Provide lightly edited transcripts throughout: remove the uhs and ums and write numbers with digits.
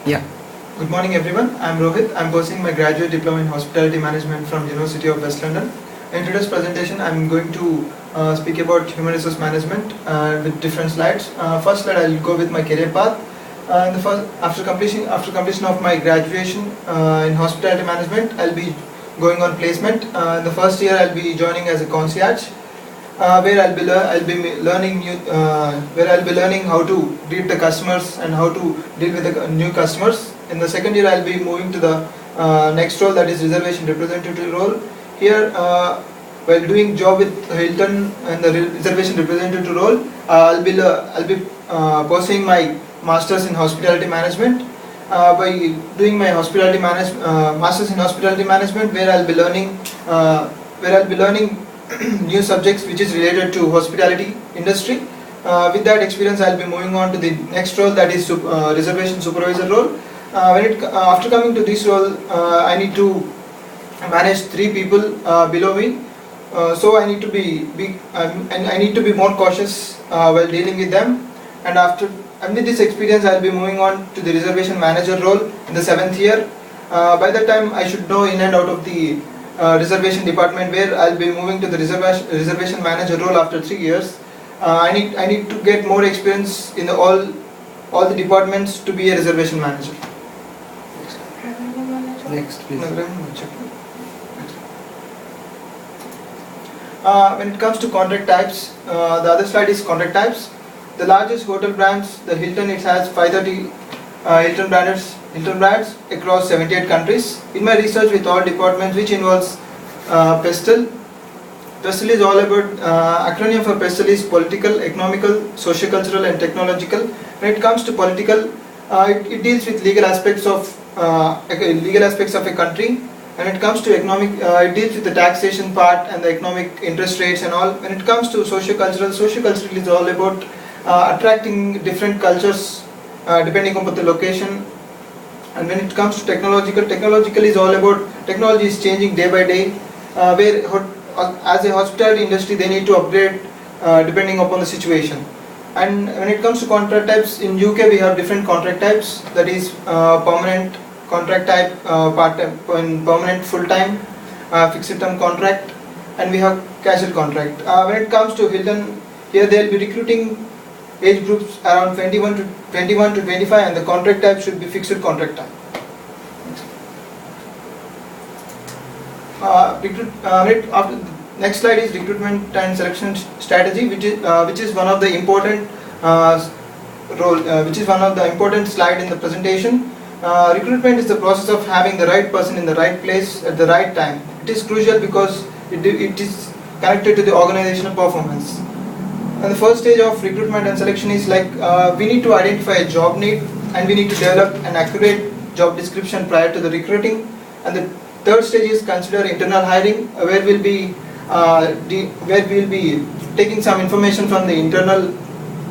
Yeah. Good morning everyone, I'm Rohit. I'm pursuing my graduate diploma in hospitality management from University of West London. In today's presentation, I'm going to speak about human resource management with different slides. First slide, I'll go with my career path. After completion of my graduation in hospitality management, I'll be going on placement. In the first year, I'll be joining as a concierge, where I'll be learning how to greet the customers and how to deal with the new customers. In the second year, I'll be moving to the next role, that is reservation representative role. Here, while doing job with Hilton and the reservation representative role, I'll be pursuing my masters in hospitality management. By doing my masters in hospitality management, where I'll be learning new subjects which is related to hospitality industry. With that experience, I'll be moving on to the next role, that is reservation supervisor role. After coming to this role, I need to manage 3 people below me. So I need to I need to be more cautious while dealing with them. And with this experience, I'll be moving on to the reservation manager role in the 7th year. By that time, I should know in and out of the reservation department, where I'll be moving to the reservation manager role after 3 years. I need to get more experience in all the departments to be a reservation manager. Next, please. When it comes to contract types, the other slide is contract types. The largest hotel brands, the Hilton, it has 530 Hilton brands across 78 countries. In my research with all departments, which involves PESTEL. PESTEL is all about, acronym for PESTEL is political, economical, socio-cultural and technological. When it comes to political, it deals with legal aspects of a country. When it comes to economic, it deals with the taxation part and the economic interest rates and all. When it comes to socio-cultural is all about attracting different cultures depending upon the location. And when it comes to technological is all about, technology is changing day by day, where as a hospitality industry they need to upgrade depending upon the situation. And when it comes to contract types, in UK we have different contract types, that is permanent contract type, part-time, permanent full-time, fixed term contract, and we have casual contract. When it comes to Hilton, here they will be recruiting age groups around 21 to 25, and the contract type should be fixed contract type. Next slide is recruitment and selection strategy, which is one of the important slide in the presentation. Recruitment is the process of having the right person in the right place at the right time. It is crucial because it is connected to the organizational performance. And the first stage of recruitment and selection is like, we need to identify a job need, and we need to develop an accurate job description prior to the recruiting. And the third stage is consider internal hiring, where we'll be taking some information from the internal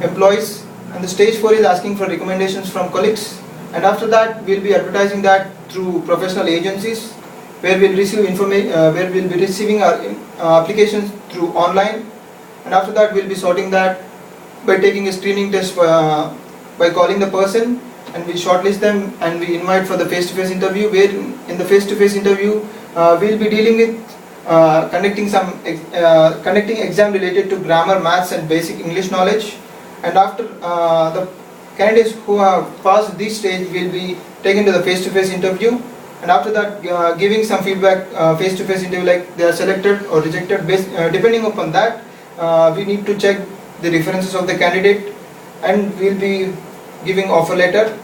employees. And the stage 4 is asking for recommendations from colleagues. And after that, we'll be advertising that through professional agencies, where we'll receive where we'll be receiving our applications through online. And after that, we'll be sorting that by taking a screening test by calling the person, and we shortlist them and we invite for the face-to-face interview, where in the face-to-face interview we'll be dealing with conducting exam related to grammar, maths and basic English knowledge. And after the candidates who have passed this stage will be taken to the face-to-face interview, and after that giving some feedback, face-to-face interview, like they are selected or rejected. Depending upon that, we need to check the references of the candidate, and we'll be giving offer letter,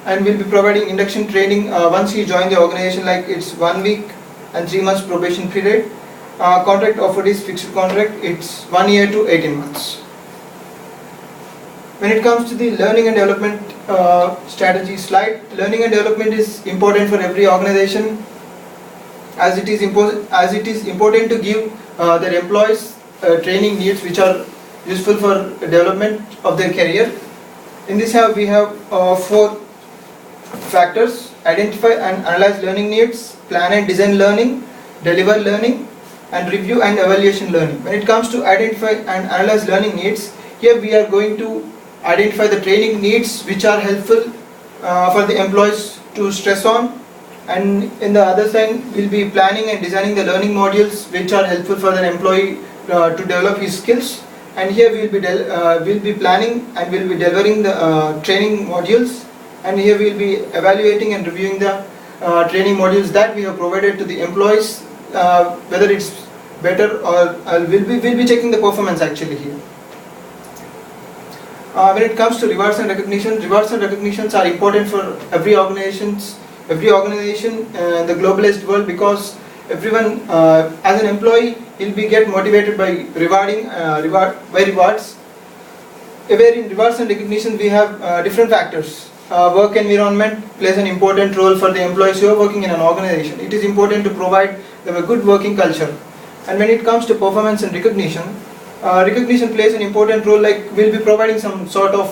and we'll be providing induction training once you join the organization, like it's 1 week and 3 months probation period. Contract offered is fixed contract, it's 1 year to 18 months. When it comes to the learning and development strategy slide, learning and development is important for every organization, as it is important to give their employees training needs which are useful for development of their career. In this we have 4 factors: identify and analyze learning needs, plan and design learning, deliver learning, and review and evaluation learning. When it comes to identify and analyze learning needs, here we are going to identify the training needs which are helpful for the employees to stress on, and in the other side we'll be planning and designing the learning modules which are helpful for the employee to develop his skills. And here we'll be planning and we'll be delivering the training modules, and here we'll be evaluating and reviewing the training modules that we have provided to the employees, whether it's better or we'll be checking the performance actually here. When it comes to rewards and recognitions are important for every organization in the globalized world, because everyone as an employee he'll be get motivated by rewards. Where in rewards and recognition we have different factors. Work environment plays an important role for the employees who are working in an organization. It is important to provide them a good working culture. And when it comes to performance and recognition plays an important role, like we'll be providing some sort of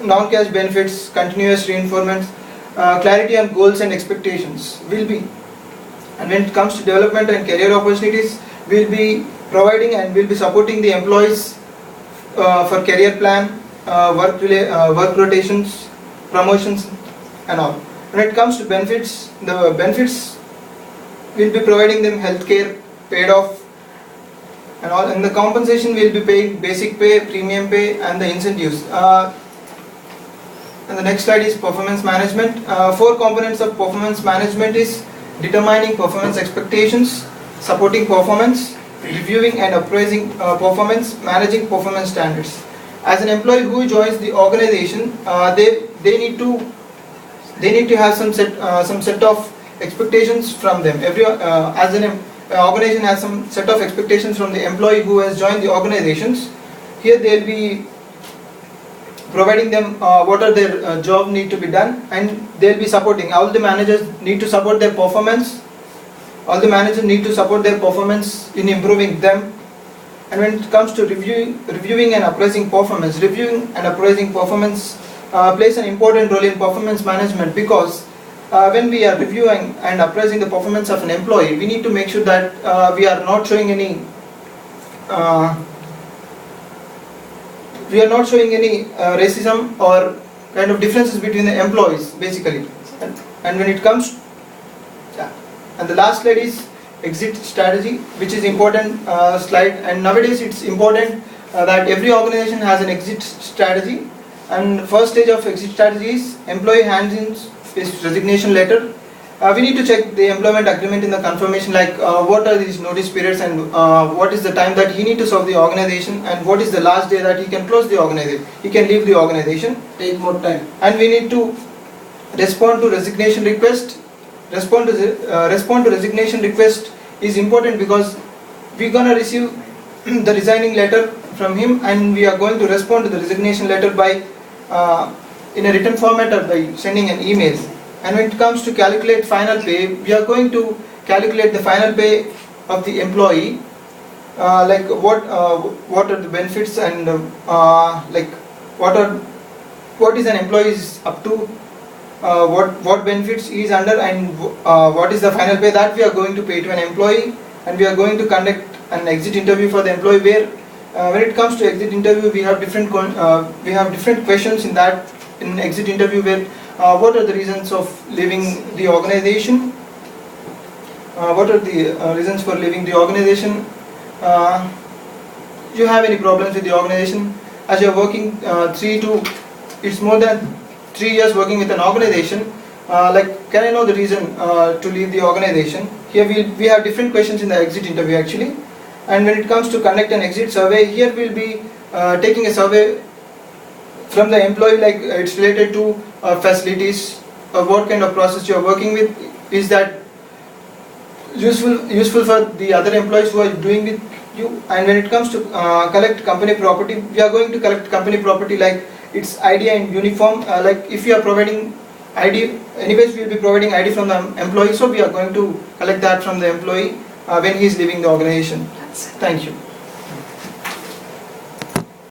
non-cash benefits, continuous reinforcements, clarity on goals and expectations will be. And when it comes to development and career opportunities, we'll be providing and we'll be supporting the employees for career plan, work rotations, promotions and all. When it comes to benefits, the benefits we'll be providing them healthcare paid off and all, and the compensation will be paying basic pay, premium pay and the incentives. And the next slide is performance management. Four components of performance management is determining performance expectations, supporting performance, reviewing and appraising performance, managing performance standards. As an employee who joins the organization, they need to have some set of expectations from them. As an organization has some set of expectations from the employee who has joined the organizations. Here they'll be providing them what are their job need to be done, and they'll be supporting. All the managers need to support their performance. All the managers need to support their performance in improving them. And when it comes to reviewing and appraising performance, plays an important role in performance management, because when we are reviewing and appraising the performance of an employee, we need to make sure that we are not showing any racism or kind of differences between the employees basically. And when it comes, and the last slide is exit strategy, which is important slide, and nowadays it's important that every organization has an exit strategy. And first stage of exit strategy is employee hands in his resignation letter. We need to check the employment agreement in the confirmation, like what are these notice periods, and what is the time that he need to serve the organization, and what is the last day that he can close the organization, he can leave the organization. Take more time. And we need to respond to resignation request. Respond to resignation request is important, because we're gonna receive the resigning letter from him, and we are going to respond to the resignation letter by in a written format or by sending an email. And when it comes to calculate final pay, we are going to calculate the final pay of the employee, like what are the benefits, and like what is an employee is up to, what benefits he is under, and what is the final pay that we are going to pay to an employee. And we are going to conduct an exit interview for the employee, where when it comes to exit interview, we have different questions in exit interview, where what are the reasons of leaving the organization, what are the reasons for leaving the organization, do you have any problems with the organization, as you are working it's more than 3 years working with an organization, like can I know the reason to leave the organization. Here we have different questions in the exit interview actually. And when it comes to conduct an exit survey, here we'll be taking a survey from the employee, like it's related to facilities, what kind of process you are working with, is that useful for the other employees who are doing with you. And when it comes to collect company property, we are going to collect company property, like its ID and uniform, like if you are providing ID, anyways we will be providing ID from the employee, so we are going to collect that from the employee when he is leaving the organization. Thank you.